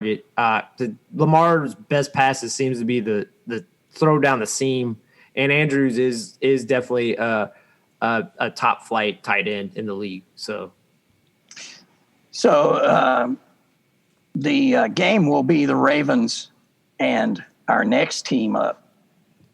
Lamar's best passes seems to be the throw down the seam, and Andrews is definitely a top flight tight end in the league. So the game will be the Ravens and our next team up.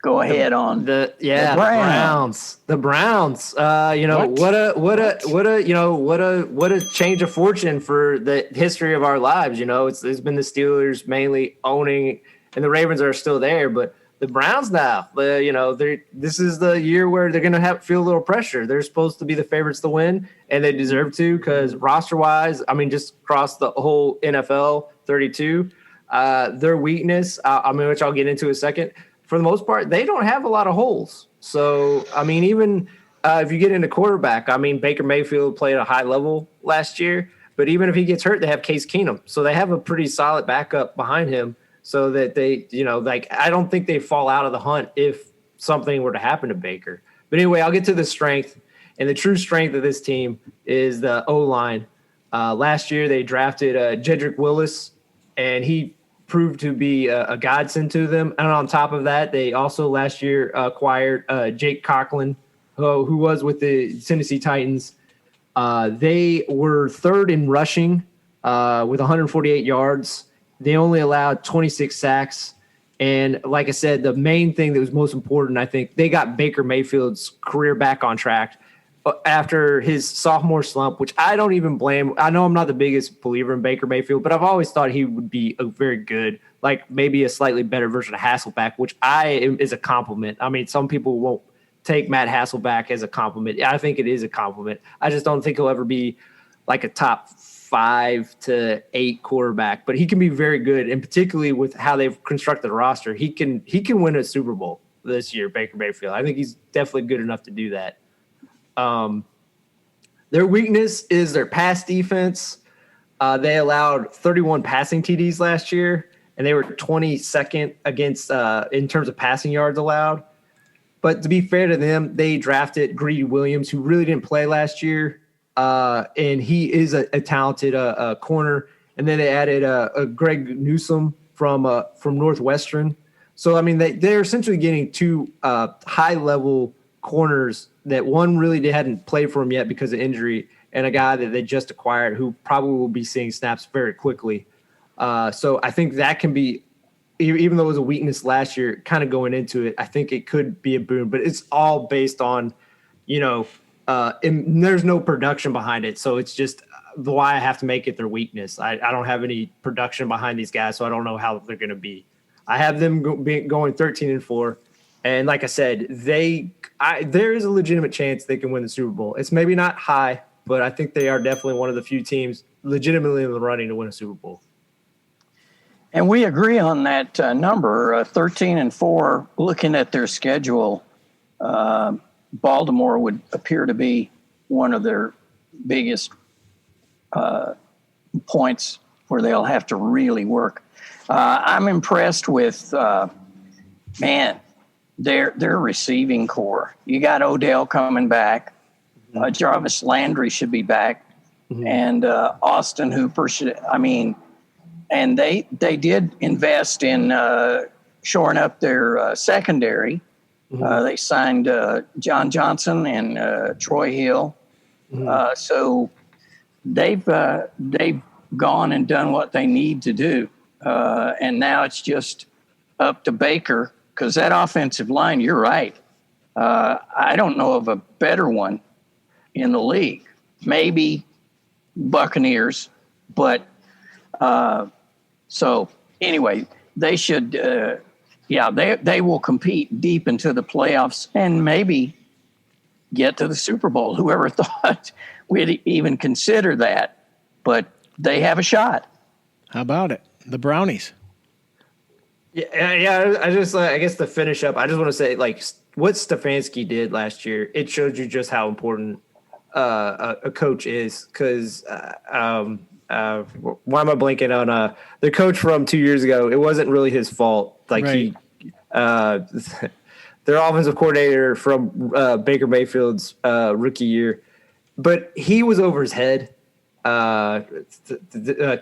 Go ahead on the Browns. The Browns. What a change of fortune for the history of our lives. It's been the Steelers mainly owning, and the Ravens are still there, but the Browns now. This is the year where they're going to feel a little pressure. They're supposed to be the favorites to win, and they deserve to because roster-wise, just across the whole NFL 32, their weakness, which I'll get into in a second. For the most part, they don't have a lot of holes. So, even if you get into quarterback, Baker Mayfield played at a high level last year, but even if he gets hurt, they have Case Keenum. So they have a pretty solid backup behind him so that they, I don't think they fall out of the hunt if something were to happen to Baker. But anyway, I'll get to the strength. And the true strength of this team is the O-line. Last year, they drafted Jedrick Willis, and he proved to be a godsend to them. And on top of that, they also last year acquired Jake Conklin, who was with the Tennessee Titans. They were third in rushing with 148 yards. They only allowed 26 sacks. And like I said, the main thing that was most important, I think, they got Baker Mayfield's career back on track after his sophomore slump, which I don't even blame. I know I'm not the biggest believer in Baker Mayfield, but I've always thought he would be a very good, like maybe a slightly better version of Hasselbeck, which is a compliment. Some people won't take Matt Hasselbeck as a compliment. I think it is a compliment. I just don't think he'll ever be like a top 5 to 8 quarterback, but he can be very good, and particularly with how they've constructed the roster, he can win a Super Bowl this year, Baker Mayfield. I think he's definitely good enough to do that. Their weakness is their pass defense. They allowed 31 passing TDs last year, and they were 22nd against in terms of passing yards allowed. But to be fair to them, they drafted Greedy Williams, who really didn't play last year, and he is a talented corner. And then they added Greg Newsome from Northwestern. So they're essentially getting two high-level corners that one really hadn't played for him yet because of injury, and a guy that they just acquired who probably will be seeing snaps very quickly. So I think that can be, even though it was a weakness last year, kind of going into it, I think it could be a boon, but it's all based on, there's no production behind it. So it's just why I have to make it their weakness. I don't have any production behind these guys, so I don't know how they're going to be. I have them going 13-4. And like I said, there is a legitimate chance they can win the Super Bowl. It's maybe not high, but I think they are definitely one of the few teams legitimately in the running to win a Super Bowl. And we agree on that number, 13-4. Looking at their schedule, Baltimore would appear to be one of their biggest points where they'll have to really work. I'm impressed with, their receiving core. You got Odell coming back. Jarvis Landry should be back. Mm-hmm. And Austin Hooper should, and they did invest in shoring up their secondary. Mm-hmm. They signed John Johnson and Troy Hill. Mm-hmm. So they've gone and done what they need to do. And now it's just up to Baker, because that offensive line, you're right. I don't know of a better one in the league. Maybe Buccaneers, but so anyway, they should, they will compete deep into the playoffs and maybe get to the Super Bowl. Whoever thought we'd even consider that, but they have a shot. How about it? The Brownies. Yeah. I guess to finish up, I just want to say, like, what Stefanski did last year, it showed you just how important a coach is. Because why am I blanking on the coach from 2 years ago? It wasn't really his fault. Like right. Their offensive coordinator from Baker Mayfield's rookie year, but he was over his head.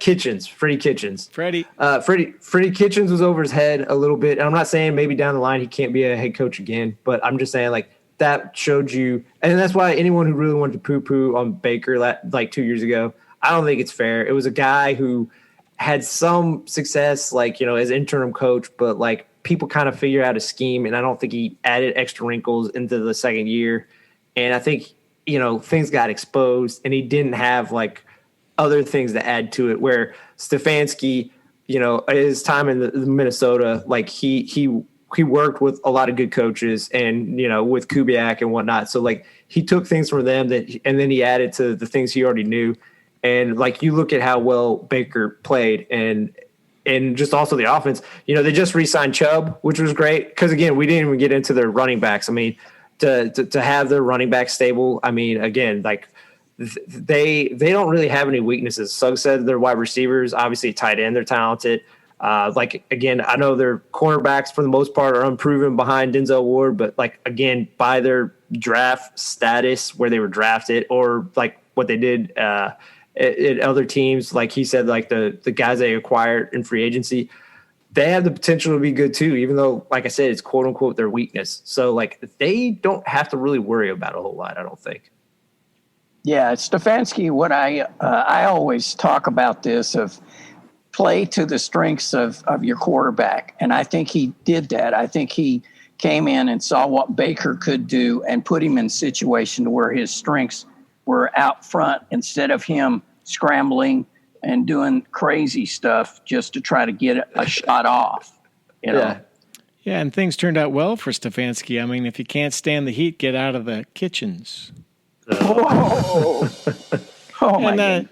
Kitchens, Freddie Kitchens. Freddie Kitchens was over his head a little bit. And I'm not saying maybe down the line he can't be a head coach again, but I'm just saying like that showed you, and that's why anyone who really wanted to poo-poo on Baker like 2 years ago, I don't think it's fair. It was a guy who had some success, like, as interim coach, but like people kind of figure out a scheme, and I don't think he added extra wrinkles into the second year. And I think, things got exposed, and he didn't have like other things to add to it, where Stefanski, his time in the Minnesota, like he worked with a lot of good coaches and, with Kubiak and whatnot. So like he took things from them and then he added to the things he already knew. And like you look at how well Baker played and just also the offense, they just re-signed Chubb, which was great. Cause again, we didn't even get into their running backs. I mean, to have their running back stable. I mean, again, like they don't really have any weaknesses. Suggs said they're wide receivers, obviously tight end, they're talented. Like, again, I know their cornerbacks for the most part are unproven behind Denzel Ward, but like, again, by their draft status where they were drafted or like what they did, at other teams, like he said, like the guys they acquired in free agency, they have the potential to be good too, even though, like I said, it's quote unquote their weakness. So like they don't have to really worry about a whole lot, I don't think. Yeah, Stefanski, what I always talk about this of play to the strengths of your quarterback. And I think he did that. I think he came in and saw what Baker could do and put him in a situation to where his strengths were out front instead of him scrambling and doing crazy stuff just to try to get a shot off. Yeah, and things turned out well for Stefanski. I mean, if you can't stand the heat, get out of the kitchens. Oh my goodness.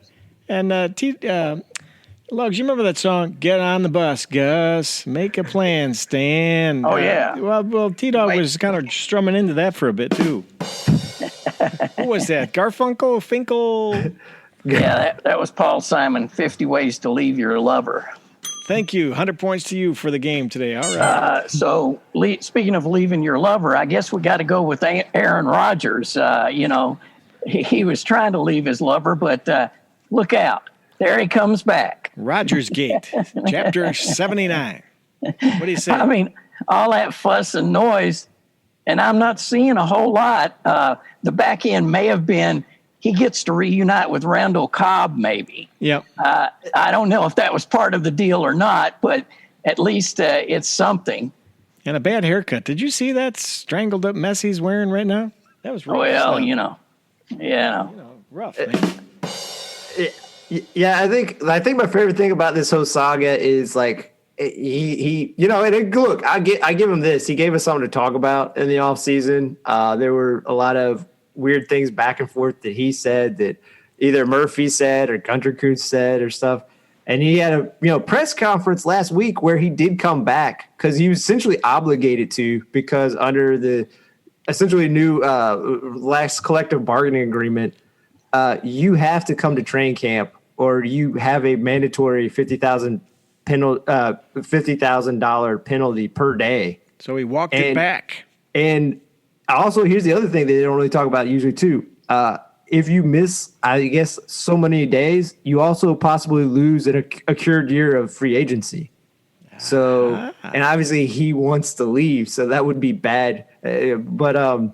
Lugs, you remember that song, Get on the Bus, Gus, Make a Plan, Stan? Oh, yeah. Well, T-Dog was kind of strumming into that for a bit, too. Who was that? Garfunkel? Finkel? Yeah, that was Paul Simon, 50 Ways to Leave Your Lover. Thank you. 100 points to you for the game today. All right. So, speaking of leaving your lover, I guess we got to go with Aaron Rodgers. He was trying to leave his lover, but look out. There he comes back. RodgersGATE, Chapter 79. What do you say? I mean, all that fuss and noise, and I'm not seeing a whole lot. The back end may have been he gets to reunite with Randall Cobb, maybe. Yep. I don't know if that was part of the deal or not, but at least it's something. And a bad haircut. Did you see that strangled up mess he's wearing right now? That was rough. Well, rough, man. Yeah, I think my favorite thing about this whole saga is like he and look, I give him this. He gave us something to talk about in the offseason. There were a lot of weird things back and forth that he said that either Murphy said or Gunter Kuntz said or stuff. And he had a press conference last week where he did come back because he was essentially obligated to, because under the essentially new last collective bargaining agreement, you have to come to training camp or you have a mandatory $50,000 penalty per day. So he walked it back. And also, here's the other thing that they don't really talk about usually too. If you miss, I guess, so many days, you also possibly lose an accrued year of free agency. So, and obviously he wants to leave, so that would be bad. But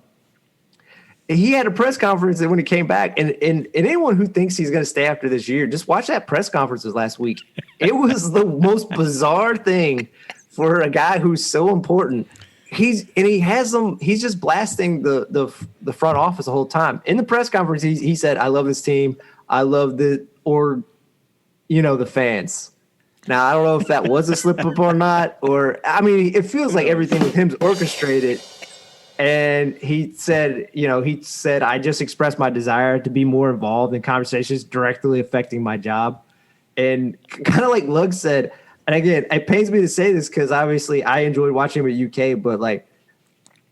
he had a press conference when he came back, and anyone who thinks he's going to stay after this year, just watch that press conference last week. It was the most bizarre thing for a guy who's so important. He's just blasting the front office the whole time. In the press conference, he said, "I love this team. I love the fans." Now, I don't know if that was a slip up or not, or I mean, it feels like everything with him's orchestrated. And he said, I just expressed my desire to be more involved in conversations directly affecting my job. And kind of like Lug said, and again, it pains me to say this because obviously I enjoyed watching him at UK, but like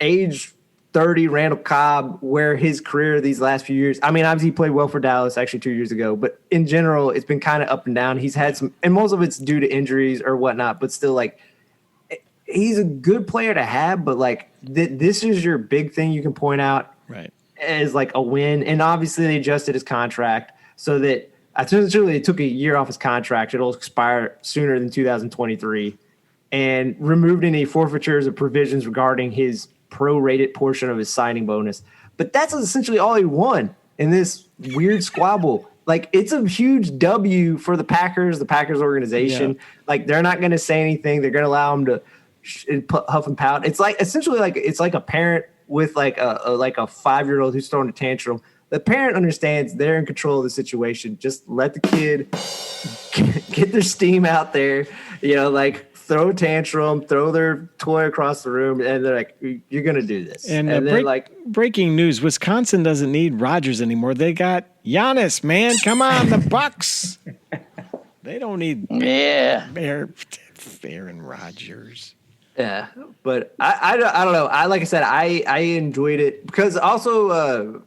age 30 Randall Cobb, where his career these last few years, I mean, obviously he played well for Dallas actually 2 years ago, but in general, it's been kind of up and down. He's had some, and most of it's due to injuries or whatnot, but still like he's a good player to have, but like this is your big thing you can point out right as like a win. And obviously they adjusted his contract so that essentially they took a year off his contract. It'll expire sooner than 2023, and removed any forfeitures or provisions regarding his prorated portion of his signing bonus. But that's essentially all he won in this weird squabble. Like, it's a huge W for the Packers organization. Yeah. Like, they're not going to say anything. They're going to allow him to huff and pout. It's like essentially like it's like a parent with like a 5-year-old who's throwing a tantrum. The parent understands they're in control of the situation. Just let the kid get their steam out there, like throw a tantrum, throw their toy across the room, and they're like, "You're gonna do this." And then breaking news: Wisconsin doesn't need Rodgers anymore. They got Giannis. Man, come on, the Bucks. They don't need Aaron Rodgers. Yeah, but I don't know. Like I said, I enjoyed it because also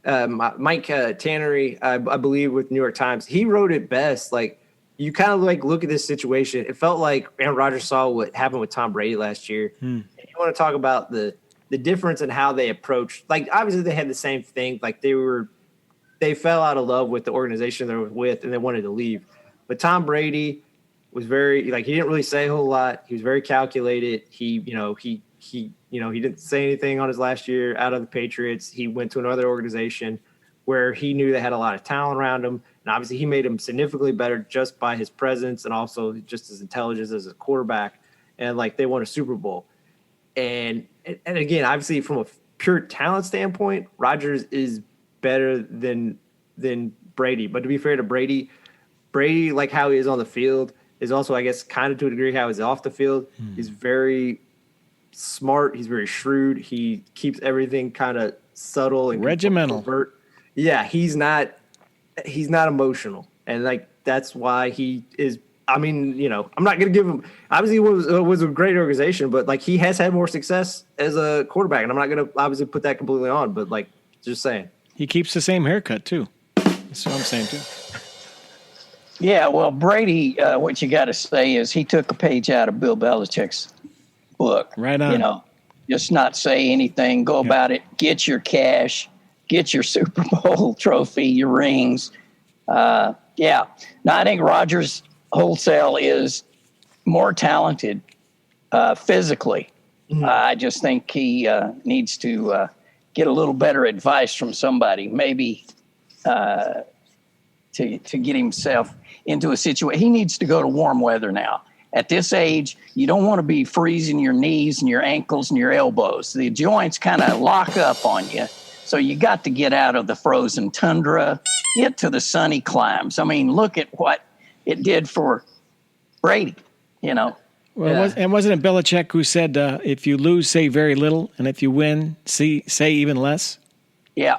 Mike Tannery, I believe with New York Times, he wrote it best. Like, you kind of like look at this situation. It felt like Aaron Rodgers saw what happened with Tom Brady last year. And you want to talk about the difference in how they approached. Like, obviously they had the same thing. Like, they fell out of love with the organization they were with and they wanted to leave. But Tom Brady was very, like, he didn't really say a whole lot. He was very calculated. He didn't say anything on his last year out of the Patriots. He went to another organization where he knew they had a lot of talent around him. And obviously he made him significantly better just by his presence and also just his intelligence as a quarterback. And like, they won a Super Bowl. And again, obviously from a pure talent standpoint, Rodgers is better than Brady. But to be fair to Brady, like how he is on the field, is also, I guess, kind of to a degree how he's off the field. He's very smart. He's very shrewd. He keeps everything kind of subtle and regimental. Yeah, he's not emotional, and like that's why he is. I mean, I'm not going to give him. Obviously, it was a great organization, but like he has had more success as a quarterback, and I'm not going to obviously put that completely on. But like, just saying, he keeps the same haircut too. That's what I'm saying too. Yeah, well, Brady, what you got to say is he took a page out of Bill Belichick's book. Right on. Just not say anything, go about it, get your cash, get your Super Bowl trophy, your rings. No, I think Rodgers wholesale is more talented physically. I just think he needs to get a little better advice from somebody, maybe to get himself into a situation. He needs to go to warm weather now. At this age, you don't want to be freezing your knees and your ankles and your elbows. The joints kind of lock up on you. So you got to get out of the frozen tundra, get to the sunny climes. I mean, look at what it did for Brady, Well, wasn't it Belichick who said, if you lose, say very little, and if you win, say even less? Yeah.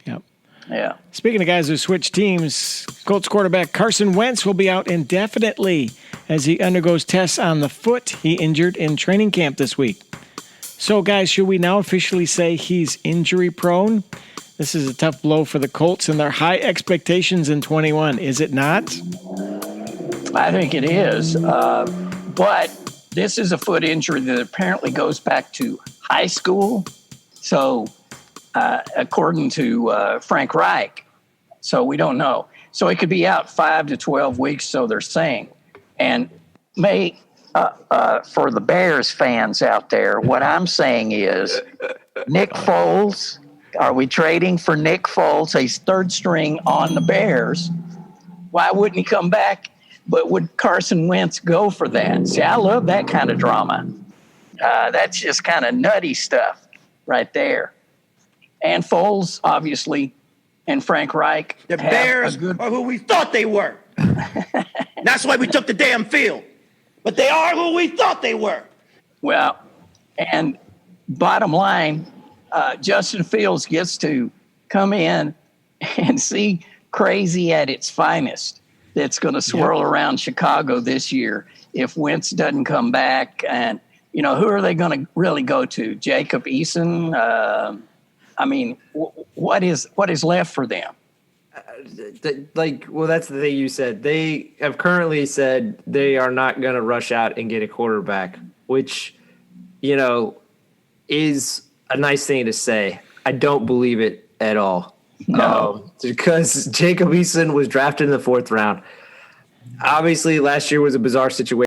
Yep. Yeah. Speaking of guys who switch teams, Colts quarterback Carson Wentz will be out indefinitely as he undergoes tests on the foot he injured in training camp this week. So, guys, should we now officially say he's injury-prone? This is a tough blow for the Colts and their high expectations in 21, is it not? I think it is. But this is a foot injury that apparently goes back to high school. So, according to Frank Reich, so we don't know. So it could be out 5 to 12 weeks, so they're saying. And for the Bears fans out there, what I'm saying is Nick Foles, are we trading for Nick Foles? He's third string on the Bears. Why wouldn't he come back? But would Carson Wentz go for that? See, I love that kind of drama. That's just kind of nutty stuff right there. And Foles, obviously, and Frank Reich. The Bears are who we thought they were. That's why we took the damn field. But they are who we thought they were. Well, and bottom line, Justin Fields gets to come in and see crazy at its finest that's going to swirl around Chicago this year if Wentz doesn't come back. And, who are they going to really go to? Jacob Eason? What is left for them? That's the thing you said. They have currently said they are not going to rush out and get a quarterback, which, is a nice thing to say. I don't believe it at all. No. Because Jacob Eason was drafted in the 4th round. Obviously, last year was a bizarre situation.